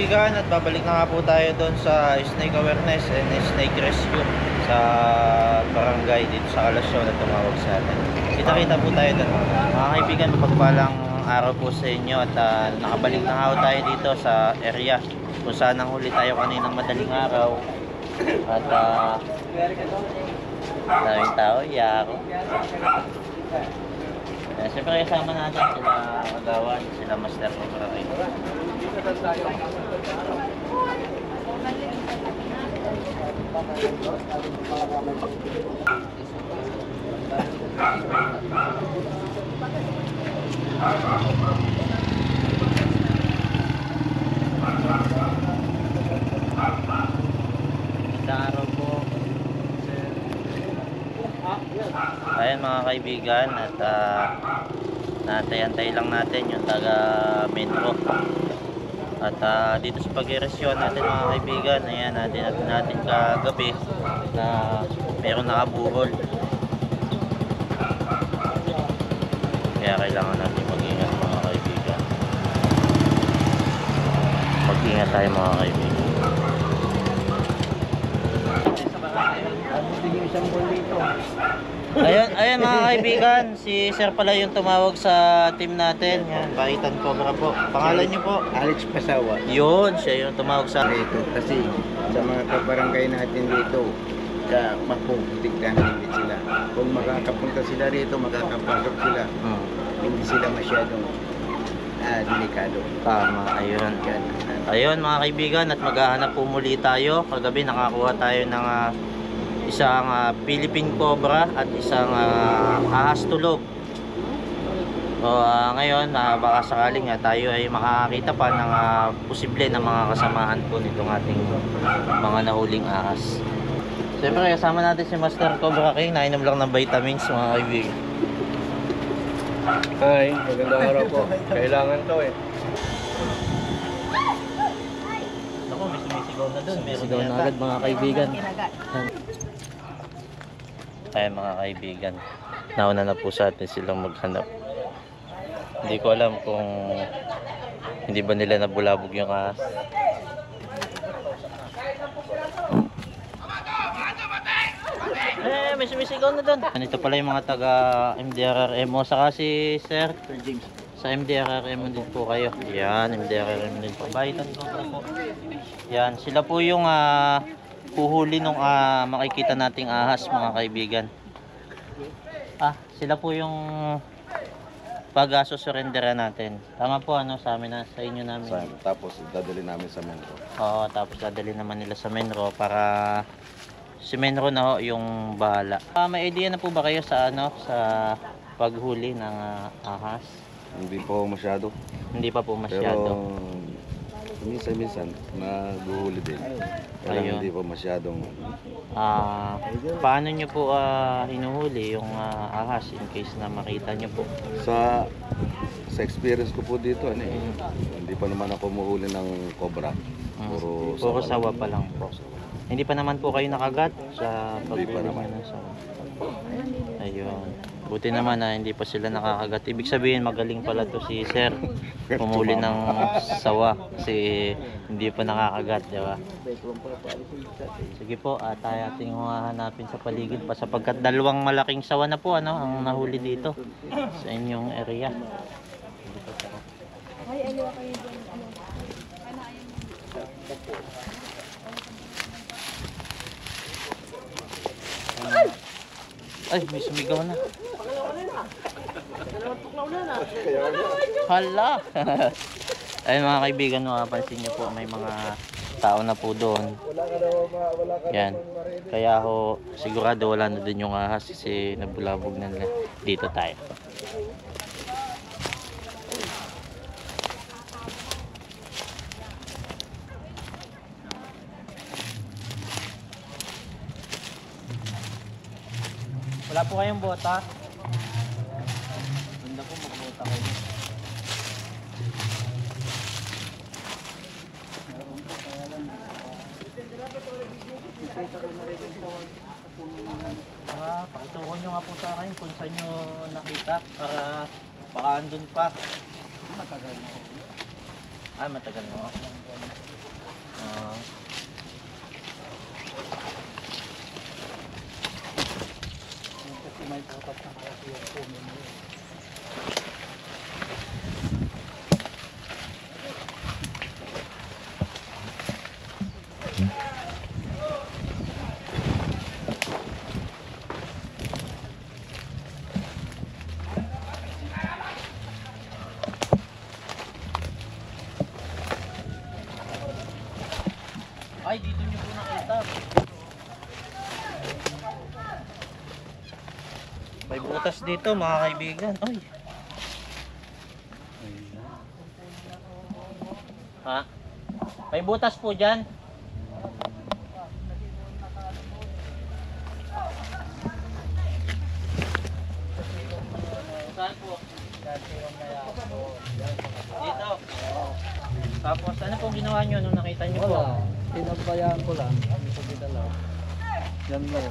kaibigan, at babalik na nga po tayo doon sa snake awareness and snake rescue sa barangay dito sa Alasyon na tumawag sa atin. Kita-kita po tayo doon. Mga kaibigan, mapagpalang araw po sa inyo at nakabalik na nga tayo dito sa area kung saan nanghuli tayo kaninang madaling araw. At daming tao, ako. Siyempre kasama natin sila Kagawan, sila Master Kobrakin. Isang araw po. Ayan mga kaibigan, at natay-antay lang natin yung taga Metro. At dito sa pag-iresyon natin mga kaibigan, ayan natin kagabi na meron nakabuhol. Kaya kailangan natin mag-ingat mga kaibigan. Mag-ingat tayo mga kaibigan. Ayun mga kaibigan, si Sir pala yung tumawag sa team natin. Yan, Bahitan Cobra po. Pangalan niyo po? Alex Pasawa. Yun, siya yung tumawag sa Dito kasi sa mga kabarangay natin dito, sa mapuputiktan din sila. Kung makakapunta sila rito, makakapasok sila. Hindi sila masyadong delikado. Tama, ayun. Ayun mga kaibigan, at maghahanap po muli tayo. Kagabi nakakuha tayo ng isang Philippine Cobra at isang ahas tulog. So ngayon baka sakaling tayo ay makakita pa ng posible na mga kasamahan po nitong ating mga nahuling ahas. Siyempre kasama natin si Master Cobra King, nainom lang ng vitamins mga kaibigan. Hi, magandang araw po. Kailangan to eh. Ako, may sumisigaw na doon. Sigaw na agad mga kaibigan. Ayan mga kaibigan, nauna na po sa atin silang maghanap. Hindi ko alam kung hindi ba nila nabulabog yung ahas. May sumisigaw na doon. Ito pala yung mga taga MDRRMO, saka si Sir James. Sa MDRRMO din po kayo. Yan, MDRRMO din po. Bahitan ko po. Yan, sila po yung puhuli nung makikita nating ahas mga kaibigan. Sila po yung pag-surrenderan natin. Tama po sa amin sa inyo namin. Tapos dadali namin sa Menro. Oo, tapos dadali naman nila sa Menro para si Menro na yung bahala. May idea na po ba kayo sa sa paghuli ng ahas? Hindi po masyado. Hindi pa po masyado. Pero minsan naguhuli din. Kaya Ayun. hindi po masyadong. Paano nyo po hinuhuli yung ahas in case na makita nyo po? Sa experience ko po dito, hindi pa naman ako muhuli ng cobra. Puro sawa pa lang po. Hindi pa naman po kayo nakagat sa Hindi pa paghuli naman. ng sawa. Ayun. Buti naman hindi pa sila nakakagat. Ibig sabihin magaling pala to si Sir. Pumuli ng sawa kasi hindi pa nakakagat, di ba? Sige po, tayo ating hahanapin sa paligid pa sapagkat dalawang malaking sawa na po ang nahuli dito sa inyong area. Ay, may sumigaw na. Hala. Ay mga kaibigan, makapansin nyo po may mga tao na po doon. Yan. Kaya sigurado wala na din yung ahas kasi nabulabog na nila. Dito tayo. Wala po kayong bota? Ganda po magbota kayo. Pakitukan nyo nga po sa akin kung saan nyo nakita para baka andun pa. Ah, matagal mo. Ah. Kasi may butas na malaki yung puno mo yun. Ay, dito nyo po nakita. May butas dito mga kaibigan. Ay. Ha? May butas po dyan. Saan po? Dito. Tapos ano pong ginawa nyo nung nakita nyo po? Wala. Pinabayaan ko lang. Kami sa bidalaw. Yan mo.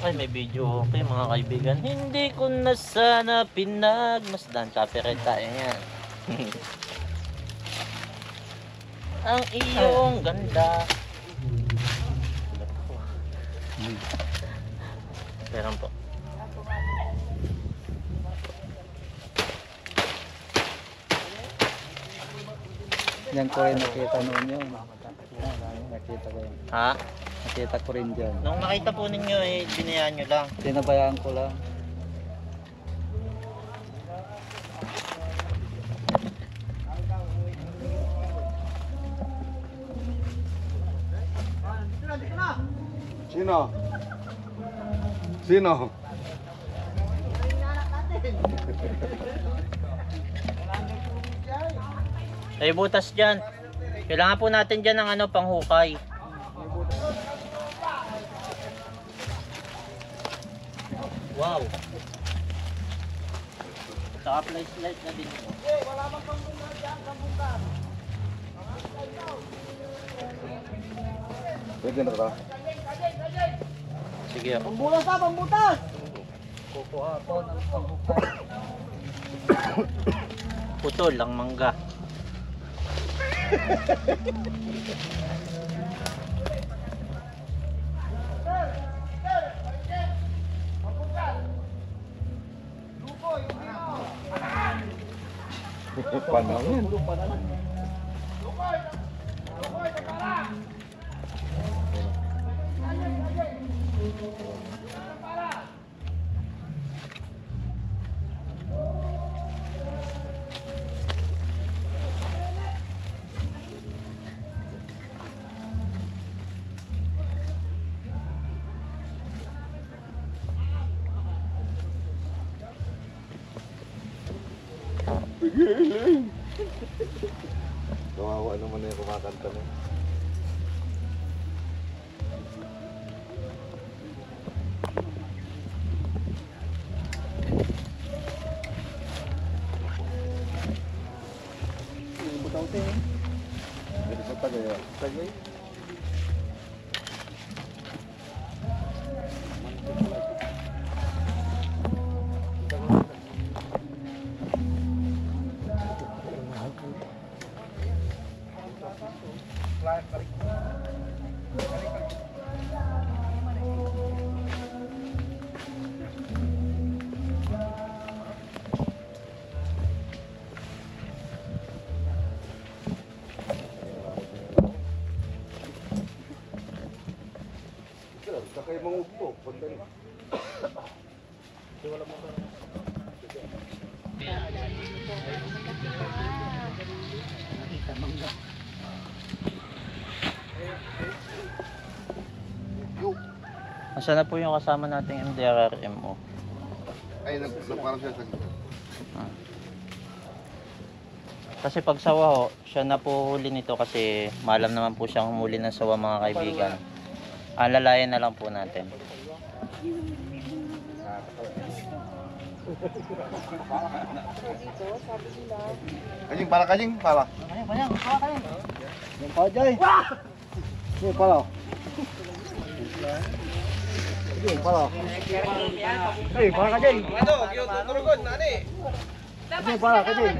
Ay, may video okay mga kaibigan. Hindi ko na sana pinagmasdan. Copyright tayo yan. Ang iyong ganda. Meron po. Yan ko rin nakita noon yun. Nakita ko yun. Ha? Nakita ko rin dyan. Nung nakita po ninyo, binayaan nyo lang. Pinabayaan ko lang. Sino? Sino? Ay, butas dyan. Kailangan po natin dyan ng ano, panghukay. Wow. Saka flashlight na din. Pwede na ka? Sige. Pambutas ha, pambutas! Kukuha ako ng pambutas. Putol ang mangga. Panang yan. Kawawa naman na yung kumakanta na. Dito sa Tagay. Tagay? Sakay mong upo. Pagdali. Nasaan na po yung kasama nating MDRRMO? Ay, nagparang siya sa Ah. Kasi pag sawa ho, siya na po huli nito kasi malam naman po siyang humuli ng sawa mga kaibigan. Alalayan na lang po natin. Kajing, pala kajing, pala. Yung pa, Jay! Yung pala. Pala. Hey, para ka dyan. Ano, yung tuturugon, nani? Hey, para ka dyan.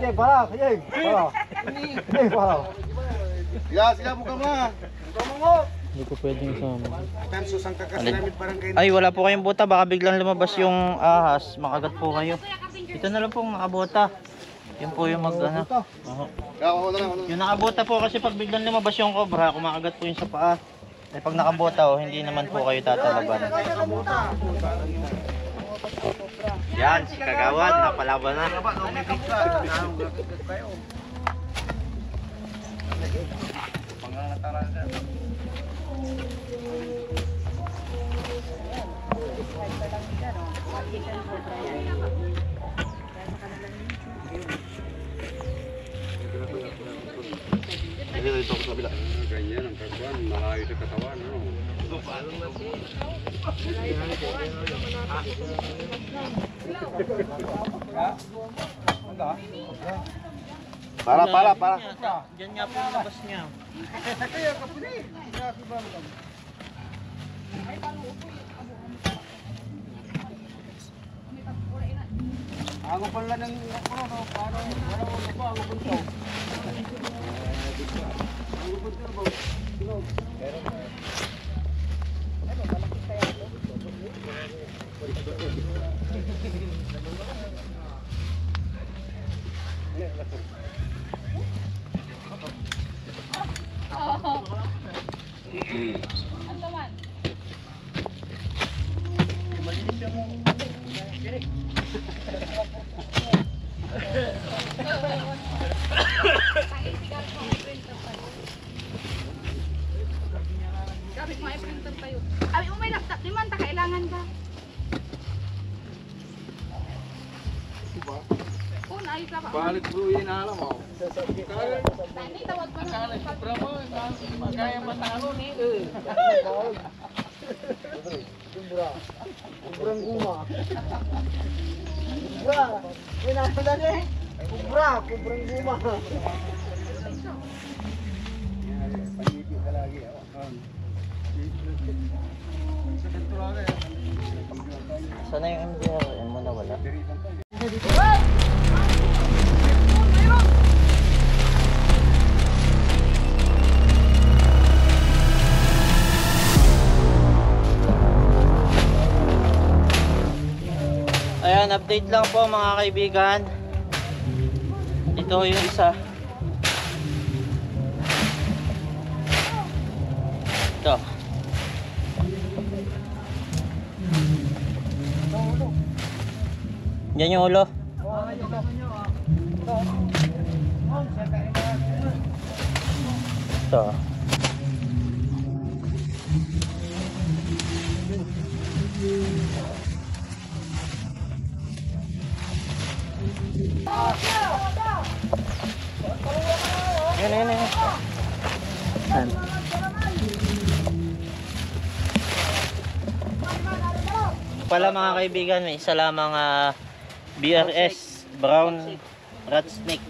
Hey, para ka dyan. Para. Hey, para. Sila, buka mo na. Hindi ko pwedeng isama. Tanso sang kakasalamit barangay. Ay, wala po kayong bota. Baka biglang lumabas yung ahas. Makagat po kayo. Ito na lang po nakabota. Yun po yung ano. Oo. Ako na lang. Yung nakabota po kasi pag biglang lumabas yung cobra, kumakagat po yun sa paa. Eh pag nakabota hindi naman po kayo tatalaban. Yan, si Kagawad, napalaban na. Dito ako sa kabila. Ganyan ang kagwan, malayo sa katawan. Ano? Para. Diyan nga po yung labas niya. Ako pala ng ano, para wala ko pa ako punto. Sabi mo ay printer tayo. Abi mo may laptop di man ta kailangan ba? Kung ayos ka ba? Balik bro, yun alam mo. Tani tawag mo na. Kaya matalo ni. Kubrang guma. Kubra. Pinasa na eh. Kubra, kubrang guma. Sana yung MDR? Yan mo na wala. Ayan, update lang po mga kaibigan. Ito yung isa. Ito. Yan yung ulo. Ito. Yan. Yan. Pala mga kaibigan, may isa lamang BRS brown rat snake.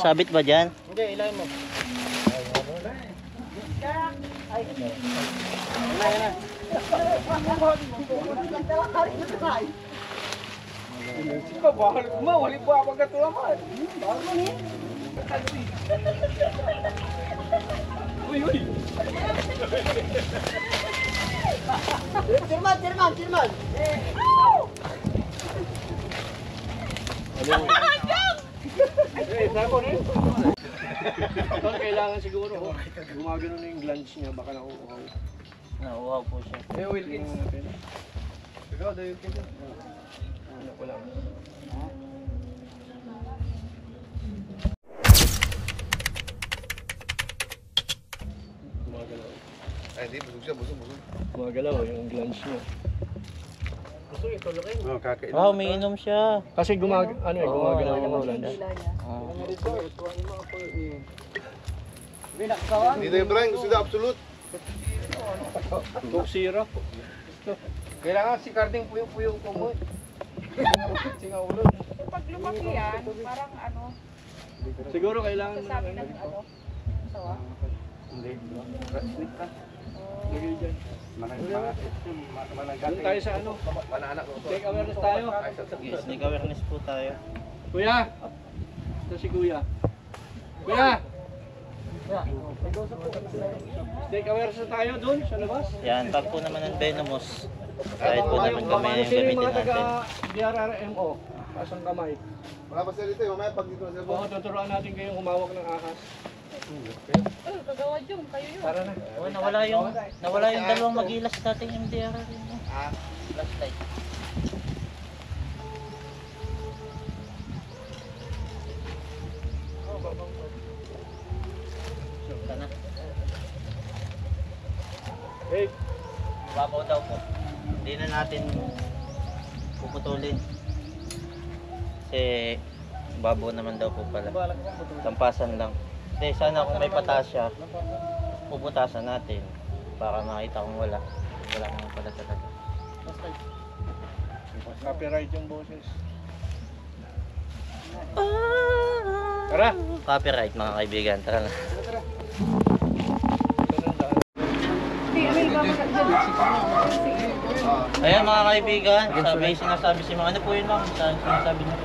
Sabit ba dyan? Hindi, ilayin mo. Balik mo, wali pa ako katulaman. Uy. Sirman. Kailangan siguro. Gumagano na yung glands niya, baka nakukuhaw. Nauuhaw po siya. Eh, Wilkins. Ikaw, dayo ka dyan. Ano ko lang. Gumagalaw. Ay, hindi. Busog siya. Busog. Gumagalaw yung glands niya. Gusto ito lukin. Oh, kakain. Wow, may inom siya. Kasi gumagalaw yung glands. Dito yung Brian. Gusto na absolute. Coke syrup. Kailangan si Carding puyo-puyo ko mo. Singa ulo. Pag lumaki yan, parang ano, Siguro kailangan mo sasabi ng ano, sawa. Hindi. Split ka. Lagay dyan. Doon tayo sa ano? Take awareness tayo. Yes, take awareness po tayo. Kuya! Ito si Kuya. Kuya! Take awareness tayo doon sa labas. Yan, pag po naman ng venomous, kahit po naman kami Paano yung sila yung gamitin mga natin. taga-DRRMO? Pasang kamay. Wala pa sila dito, mamaya pag dito na sila. Oo, tuturuan natin kayong humawak ng ahas. Kagawa yung, kayo yun. Tara na. Oh, nawala yung dalawang magilas dating MDR rin. Flashlight. Sana. Hey, Babaw daw po. Hindi na natin puputulin. Kasi babaw naman daw po pala. Tampasan lang. Hindi, sana kung may patas siya, puputasan natin para makita kung wala. Wala naman pala talaga. copyright yung boses. Tara! Copyright mga kaibigan, tara na. Hindi, ano yung babasa dyan? Ayan mga kaibigan, may sinasabi si mga ano po yun ma'am, sinasabi niyo.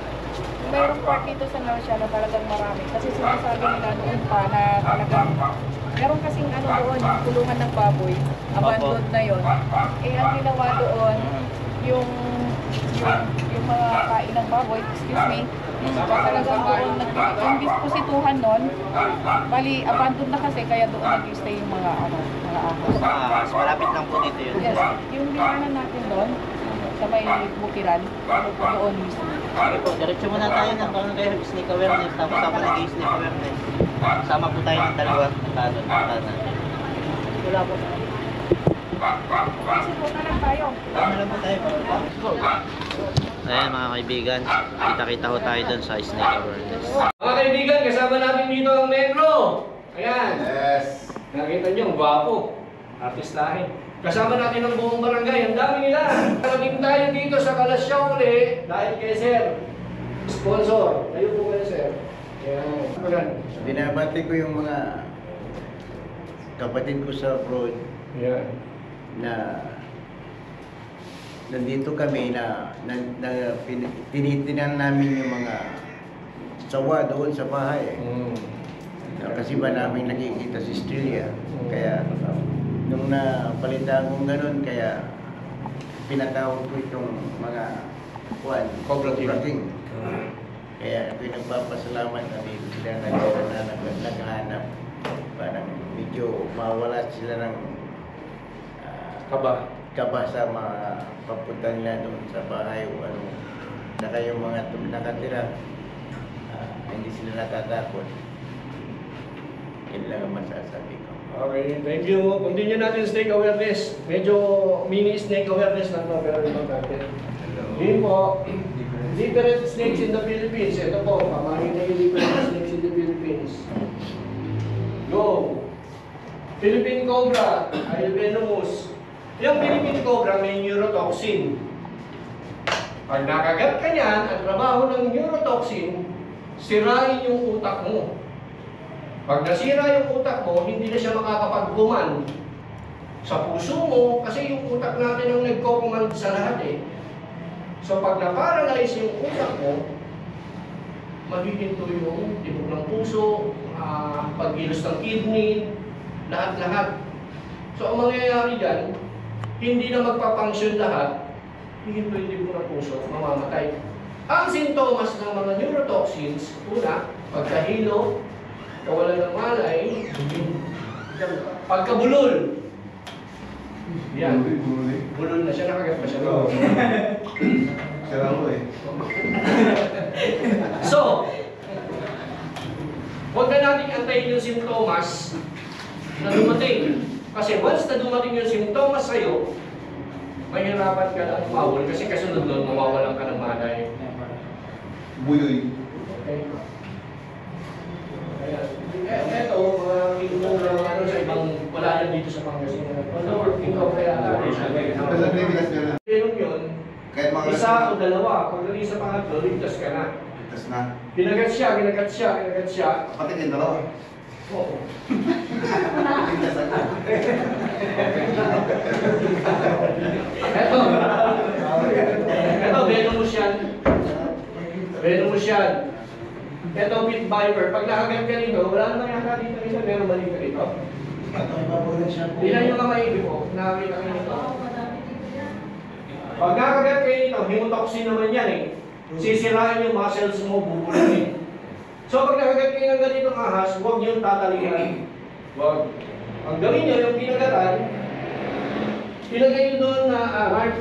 Mayroong part dito sa Norcia na talagang marami. Kasi sinasabi nila noon pa na talagang meron kasing ano doon, yung kulungan ng baboy. Abandoned na yon. Eh, ang ginawa doon, yung mga kain ng baboy, excuse me, talagang doon yung disposituhan nun, bali, abandoned na kasi, kaya doon nag-stay yung mga ahas. Malapit lang po dito yun. Yes, yung binanan natin doon, sa may bukiran, doon mismo. Okay po, diretso muna tayo ng barangay snake awareness, tapos ako nag-snake awareness. Sama po tayo ng dalawa, talon natin. Wala po. Kasi po na lang tayo. Tama lang po tayo. Ayan mga kaibigan, kita-kita ho tayo doon sa snake awareness. Mga kaibigan, kasama natin dito ang Negro. Ayan. Yes. Nakita niyo, ang gwapo. Artistahin. Kasama natin ang buong barangay. Ang dami nila. Narating tayo dito sa Kalasyaw uli dahil kay Sir. Sponsor. Tayo po kayo, Sir. Ayan. Binabati ko yung mga kapatid ko sa abroad Ayan. na nandito kami na tinitinan namin yung mga sawa doon sa bahay. Kasi ba namin nakikita si Australia. Kaya nung napalitan kong ganun, kaya pinatawag ko itong mga Cobra King. Kaya ako'y nagpapasalamat na dito sila na naghahanap. Parang medyo mawala sila ng kaba sa mga papunta nila doon sa bahay o ano. Saka yung mga nakatira, hindi sila natatakot. Yan lang ang masasabi ko. Okay, thank you. Continue natin snake awareness. Medyo mini snake awareness lang to, pero ito natin. Yun po, different snakes in the Philippines. Ito po, pamahin na yung different snakes in the Philippines. Go! Philippine Cobra, venomous. Yung Philippine Cobra may neurotoxin. Pag nakagat ka niyan, ang trabaho ng neurotoxin, sirain yung utak mo. Pag nasira yung utak mo, hindi na siya makakapag-command sa puso mo kasi yung utak natin ang nagko-command sa lahat eh. So pag na-paralyze yung utak mo, maghihinto yung tibok ng puso, paggilos ng kidney, lahat-lahat. So ang mangyayari dyan, hindi na magpapunction lahat, hihinto yung tibok ng puso, mamamatay. Ang sintomas ng mga neurotoxins, una, pagkahilo, kawalan ng malay, pagkabulol. Yan. Bulol na siya, nakagat pa siya. Sarang mo eh. So, huwag na natin antayin yung sintomas na dumating. Kasi once na dumating yung sintomas sa'yo, mahirapan ka lang umawal kasi kasunod doon, mawawalan ka ng malay. Buyoy. Okay. Eto, mga tingko na ano sa ibang wala yan dito sa Pangasinan. Although, tingko kaya Isa o dalawa, pagdating sa pangatlo, ligtas ka na. Tapos na. Ginagat siya. Kapatid yung dalawa. Oo. Ito, venomous yan. Ito, pit viper. Pag nakagat ka nito, wala naman yata dito isa. Meron ba dito dito? Tingnan yung kamay ko. Nakakita ka nito. Pag nakagat kayo nito, hemotoxin naman yan eh. Sisirain yung muscles mo, bubulin. So pag nakagat kayo ng ganitong ahas, huwag yung tatalihan. Huwag. Ang gawin nyo, yung pinagatan, ilagay nyo doon na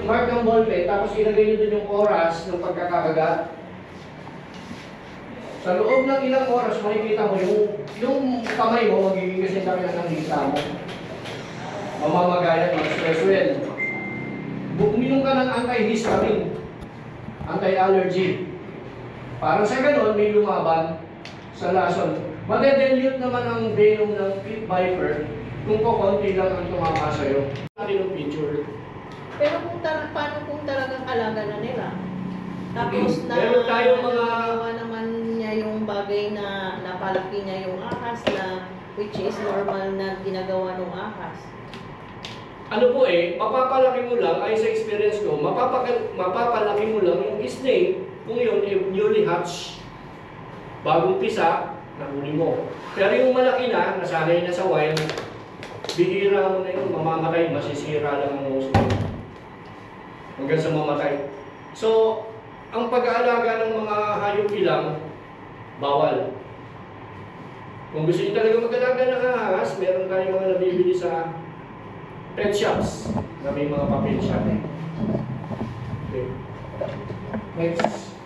mark ng ballpen, tapos ilagay nyo doon yung oras ng pagkakakagat. Sa loob ng ilang oras, makikita mo yung kamay mo, magiging kasi laki na ng hita mo. Mamamagayan, mag-stress well. Uminom ka ng anti-histamine, anti-allergy. Parang sa ganon, may lumaban sa lason. Madedelute naman ang venom ng pit viper kung kukunti lang ang tumama sa'yo. Ano yung picture? Pero paano kung talagang alaga na nila? Tapos Meron tayong mga... nagawa naman niya yung bagay na napalaki niya yung ahas na which is normal na ginagawa ng ahas. Ano po mapapalaki mo lang, ay sa experience ko, mapapalaki mo lang yung snake kung yun newly hatch, bagong pisa, nahuli mo. Pero yung malaki na, nasanay na sa wild, bihira mo na yun, mamamatay, masisira lang ang nose mo. Hanggang sa mamatay. So, ang pag-aalaga ng mga hayop ilang, bawal. Kung gusto nyo talaga mag-alaga ng ahas, meron tayong mga nabibili sa pet shops na may mga papel shop. Okay. Next.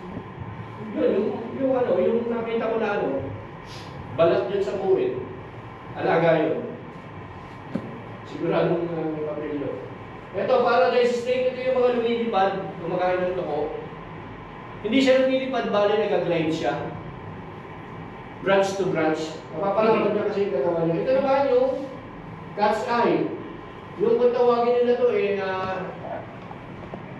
Yung nakita ko na balat dyan sa buwid. Alaga yun. Siguradong may papel yun. Ito, paradise snake, ito yung mga lumilipad, kumakain ng toko. Hindi siya lumilipad, bali nag-glide siya. Branch to branch. Napapalaman niya kasi yung katawan niya. Ito naman yung cat's eye. Yung kung tawagin nila to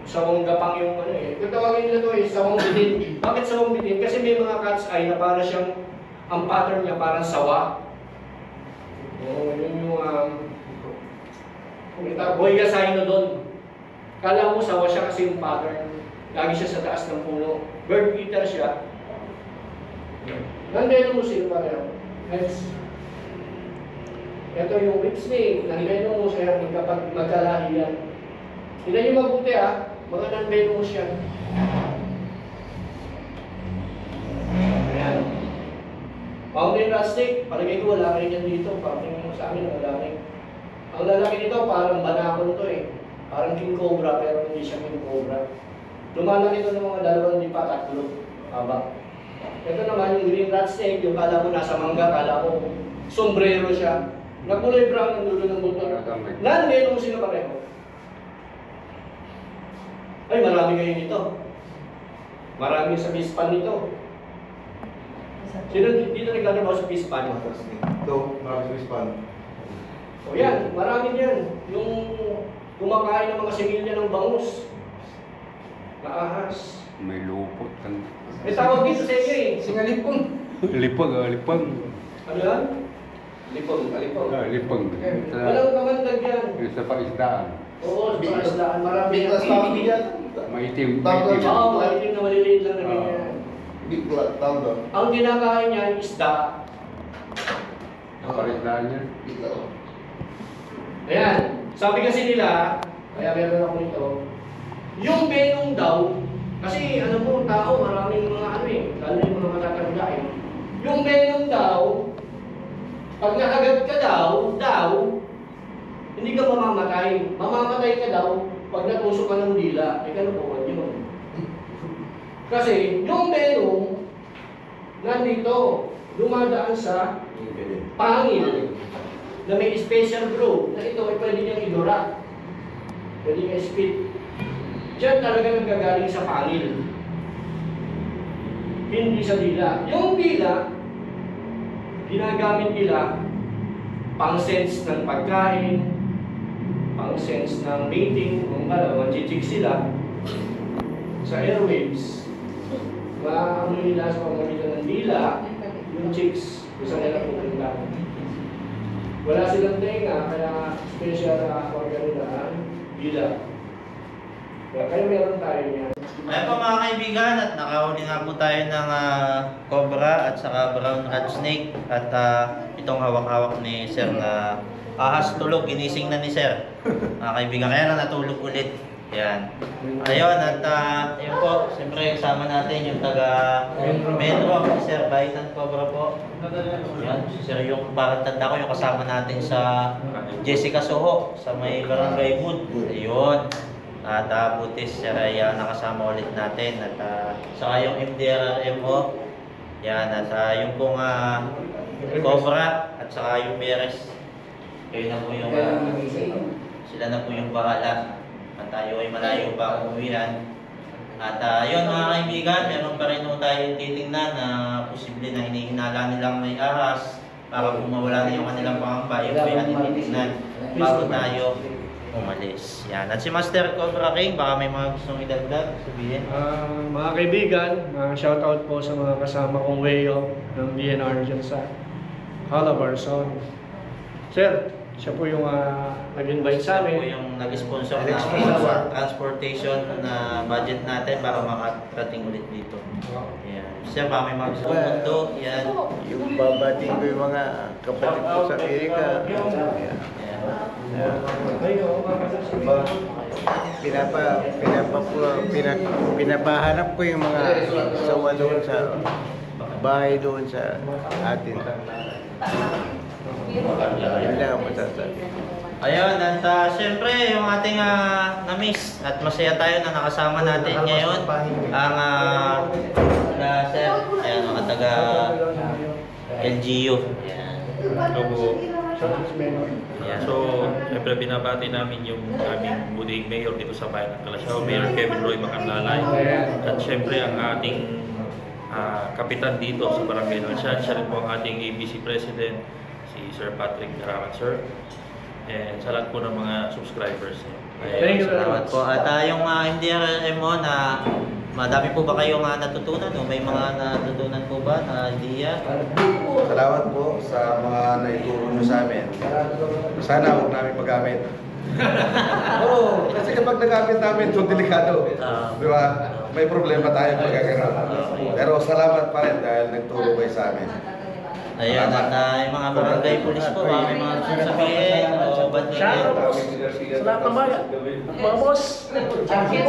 sawang gapang yung Kung tawagin nila to sawang bitin. Bakit sawang bitin? Kasi may mga cat's eye na para siyang, ang pattern niya parang sawa. Yun yung Boyga Sino doon. Kala mo sawa siya kasi yung pattern. Lagi siya sa taas ng puno. Bird eater siya. Nandito mo sila pareho. Next. Ito yung whip snake. Nandito mo siya kapag magkalahi yan. Tignan nyo mabuti mga non-venomous yan. Ayan. Mountain rat snake. Palagay ko wala rin yan dito. Parang sa amin wala rin. Ang lalaki nito parang banakon to Parang king cobra pero hindi siya king cobra. Lumalaki ito ng mga 2 lipa, 3 haba. Ito naman yung green rat snake, yung kala mo nasa mangga, kala mo sombrero siya. Nagkulay brown ang dulo ng buto. Non-venomous sila pareho. Ay, marami kayo nito. Marami sa fish pan nito. Sino dito naglalaro sa fish pan? Ito, marami sa fish pan. O yan, marami yan. Yung kumakain ng mga similya ng bangus. Naahas. May lupot kan. Tawag dito sa inyo Singalipong. Lipag. Ano yan? Lipong. Lipag. Walang kamandag yan. Sa paisdaan. Oo, sa paisdaan. Marami Big glass tawag din yan. Maitim. Oo, malitim na maliliit lang na ganyan. Big glass tawag doon. Ang kinakain niyan, isda. Paisdaan niya. Big glass. Ayan. Sabi kasi nila, kaya meron ako nito, yung venom daw, kasi alam mo, tao, maraming mga lalo yung mga matatanda Yung venom daw, pag nakagat ka daw, hindi ka mamamatay. Mamamatay ka daw pag natusok ka ng dila. Kalukuhan yun. Kasi yung venom, nandito, dumadaan sa pangil na may special group na ito ay pwede niyang idura. Pwede niyang spit. Diyan talaga nagagaling sa pangil. Hindi sa dila. Yung dila, ginagamit nila pang-sense ng pagkain, pang-sense ng mating, kung manchichik sila. sa airwaves, maamoy nila sa pamamagitan ng dila, yung chicks, gusto nila pupunta. Wala silang tenga, kaya special na organ nila ang dila. Kaya meron tayo niyan. Ayan po mga kaibigan, at nakahuli nga po tayo ng cobra at saka brown rat snake. At itong hawak-hawak ni Sir na ahas tulog, ginising na ni Sir. Mga kaibigan, kaya na natulog ulit. Yan. Ayun, at yun po, siyempre kasama natin yung taga Metro, si Sir Baitan Cobra po. Yan, si Sir yung parang tanda ko, yung kasama natin sa Jessica Soho, sa may Barangay Wood. Ayun. At butis, Sir ay nakasama ulit natin. At saka yung MDRMO. Yan, at yung pong Cobra at saka yung Beres. Kayo na po yung sila na po yung bahala. At tayo ay malayo pa umuwihan. At yun mga kaibigan, meron pa rin tayong titingnan na posible na hinihinala nilang may ahas para kung mawala na yung kanilang pangamba, yun po yung titingnan bago tayo umalis. Yan. At si Master Cobra King, baka may mga gustong idagdag, sabihin. Mga kaibigan, shoutout po sa mga kasama kong Wayo ng DNR dyan sa Calabarzon. Sir, siya po yung nag-invite sa Siya po amin. yung nag-sponsor ng transportation na budget natin para makarating ulit dito. Yan. Siya ba may mga gustong mundo? Yan. Yung babating ko yung mga kapatid ko sa Amerika. Yan. Pinapahanap ko yung mga sawa doon sa bahay doon sa atin. Yun lang ang masasabi. Ayun, at syempre yung ating na-miss at masaya tayo na nakasama natin ngayon ang Sir, ayan, mga taga LGU. Ayan. Ayan. So, siyempre binabati namin yung aming buding mayor dito sa bayan ng Kalasyaw, Mayor Kevin Roy Macanlalay. At siyempre ang ating kapitan dito sa Barangay Nalsyan, siya rin po ang ating ABC President, si Sir Patrick Garaman, Sir. And sa lahat po ng mga subscribers. Thank you very Salamat much. po. At yung MDRMO na madami po ba kayong natutunan? O may mga natutunan po ba na idea? Salamat po sa mga naituro nyo sa amin. Sana huwag namin paggamit. Oo, kasi kapag nagamit namin ito, delikado. Di ba? May problema tayo pagkakaroon. Pero salamat pa rin dahil nagturo kayo sa amin. Ayan, at yung mga barangay police po, may mga gusto sabihin o ba't Shoutout sa lahat ng bayan. Mga boss. Ayan,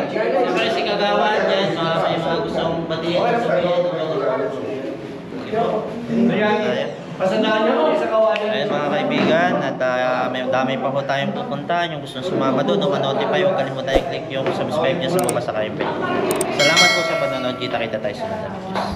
siyempre si Kagawan dyan, may mga gustong batiin o sabihin. Ayan. Pasandahan niyo ako sa kawanan. Ayan mga kaibigan, at may dami pa po tayong pupuntahan. Yung gusto sumama doon o ma-notify, huwag kalimutan i-click yung subscribe niya sa baba sa kayo. Salamat po sa panonood. Kita-kita tayo sa mga videos.